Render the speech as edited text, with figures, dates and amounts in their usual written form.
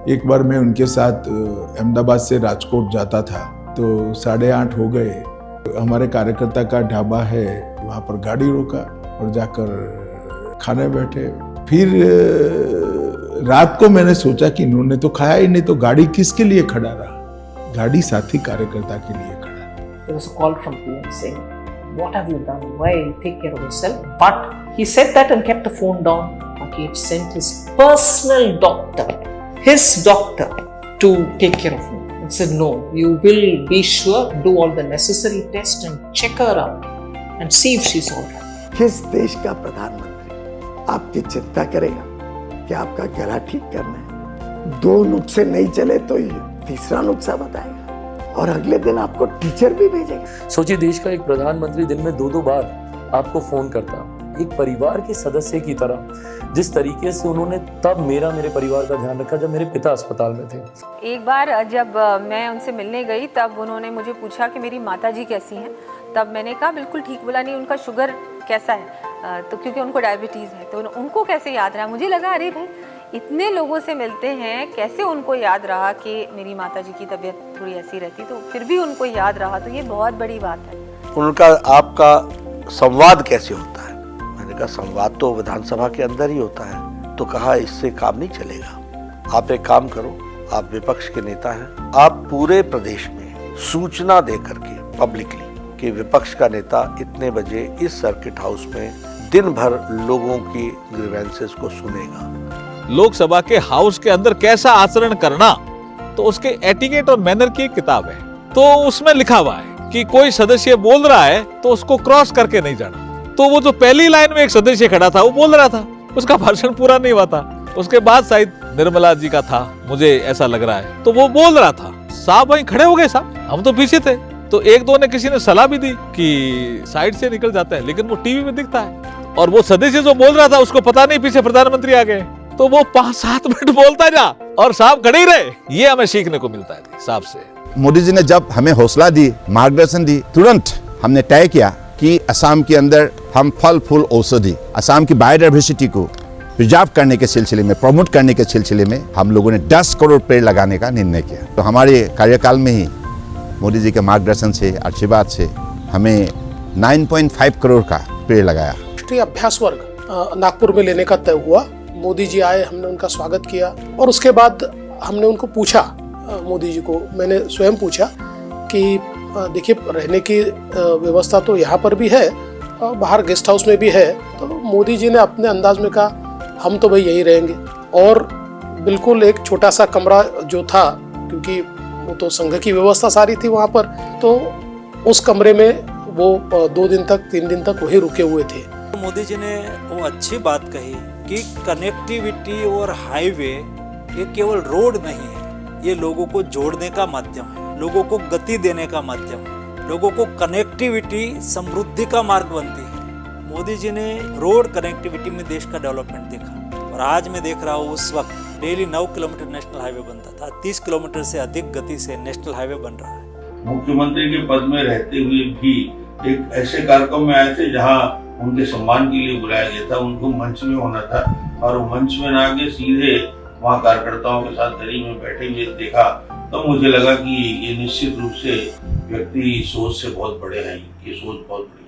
एक बार मैं उनके साथ अहमदाबाद से राजकोट जाता था, तो 8:30 हो गए। हमारे कार्यकर्ता का ढाबा है, वहाँ पर गाड़ी रोका और जाकर खाने बैठे। फिर रात को मैंने सोचा कि इन्होंने तो खाया ही नहीं, तो गाड़ी किसके लिए खड़ा रहा? गाड़ी साथी कार्यकर्ता के लिए खड़ा। There was a call from PM saying, "What have you done? Why take care of yourself?" But he said that and kept the phone down. But he had sent his personal doctor, to take care of him. And said, "No, you will be sure, do all the necessary tests and check her out and see if she's all right." किस देश का प्रधानमंत्री आपकी चिंता करेगा कि आपका गला ठीक करना है? 2 नुस्खे नहीं चले तो तीसरा नुस्खा बताएगा और अगले दिन आपको टीचर भी भेजेगा। सोचिए, देश का एक प्रधानमंत्री दिन में 2-2 बार आपको फोन करता, एक परिवार के सदस्य की तरह। जिस तरीके से उन्होंने तब मेरे परिवार का ध्यान रखा जब मेरे पिता अस्पताल में थे। एक बार जब मैं उनसे मिलने गई तब उन्होंने मुझे पूछा कि मेरी माताजी कैसी हैं। तब मैंने कहा बिल्कुल ठीक। बोला नहीं, उनका शुगर कैसा है? तो क्योंकि उनको डायबिटीज़ है, तो उनको कैसे याद रहा? मुझे लगा अरे भाई इतने लोगों से मिलते हैं, कैसे उनको याद रहा कि मेरी माताजी की तबीयत थोड़ी ऐसी रहती, तो फिर भी उनको याद रहा। तो ये बहुत बड़ी बात है। उनका आपका संवाद कैसे होता है? मैंने कहा संवाद तो विधानसभा के अंदर ही होता है। तो कहा इससे काम नहीं चलेगा, आप एक काम करो, आप विपक्ष के नेता हैं, आप पूरे प्रदेश में सूचना दे करके पब्लिकली कि विपक्ष का नेता इतने बजे इस सर्किट हाउस में दिन भर लोगों की ग्रीवेंसेस को सुनेगा। लोकसभा के हाउस के अंदर कैसा आचरण करना, तो उसके एटिकेट और मैनर की एक किताब है। तो उसमें लिखा हुआ है कि कोई सदस्य बोल रहा है तो उसको क्रॉस करके नहीं जाना। तो वो जो पहली लाइन में एक सदस्य खड़ा था वो बोल रहा था, उसका भाषण पूरा नहीं हुआ था। उसके बाद शायद निर्मला जी का था, मुझे ऐसा लग रहा है, तो वो बोल रहा था। साहब वहीं खड़े हो गए, साहब हम तो पीछे थे। तो 1-2 ने किसी ने सलाह भी दी कि साइड से निकल जाता है, लेकिन वो टीवी में दिखता है। और वो सदस्य जो बोल रहा था उसको पता नहीं पीछे प्रधानमंत्री आ गए, तो वो 5-7 मिनट बोलता जा और साहब खड़े ही रहे। ये हमें सीखने को मिलता है साहब से। मोदी जी ने जब हमें हौसला दी, मार्गदर्शन दी, तुरंत हमने तय किया कि असम के अंदर हम फल फूल औषधि, असम की बायोडाइवर्सिटी को प्रिजर्व करने के सिलसिले में, प्रमोट करने के सिलसिले में हम लोगों ने 10 करोड़ पेड़ लगाने का निर्णय किया। तो हमारे कार्यकाल में ही मोदी जी के मार्गदर्शन से, आशीर्वाद से हमें 9.5 करोड़ का पेड़ लगाया। राष्ट्रीय अभ्यास वर्ग नागपुर में लेने का तय हुआ। मोदी जी आए, हमने उनका स्वागत किया और उसके बाद हमने उनको पूछा, मोदी जी को मैंने स्वयं पूछा कि देखिए रहने की व्यवस्था तो यहाँ पर भी है, बाहर गेस्ट हाउस में भी है। तो मोदी जी ने अपने अंदाज में कहा हम तो भाई यहीं रहेंगे। और बिल्कुल एक छोटा सा कमरा जो था, क्योंकि वो तो संघ की व्यवस्था सारी थी वहाँ पर, तो उस कमरे में वो 2 दिन तक 3 दिन तक वहीं रुके हुए थे। मोदी जी ने वो अच्छी बात कही कि कनेक्टिविटी और हाईवे ये केवल रोड नहीं है, ये लोगों को जोड़ने का माध्यम है, लोगों को गति देने का माध्यम है, लोगों को कनेक्टिविटी समृद्धि का मार्ग बनती है। मोदी जी ने रोड कनेक्टिविटी में देश का डेवलपमेंट देखा और आज मैं देख रहा हूँ उस वक्त डेली 9 किलोमीटर नेशनल हाईवे बनता था, 30 किलोमीटर से अधिक गति से नेशनल हाईवे बन रहा है। मुख्यमंत्री के पद में रहते हुए भी एक ऐसे कार्यक्रम में आए थे जहाँ उनके सम्मान के लिए बुलाया गया था, उनको मंच में होना था और मंच में ना आके सीधे वहाँ कार्यकर्ताओं के साथ गली में बैठे हुए देखा, तो मुझे लगा कि ये निश्चित रूप से व्यक्ति सोच से बहुत बड़े हैं, ये सोच बहुत बड़ी।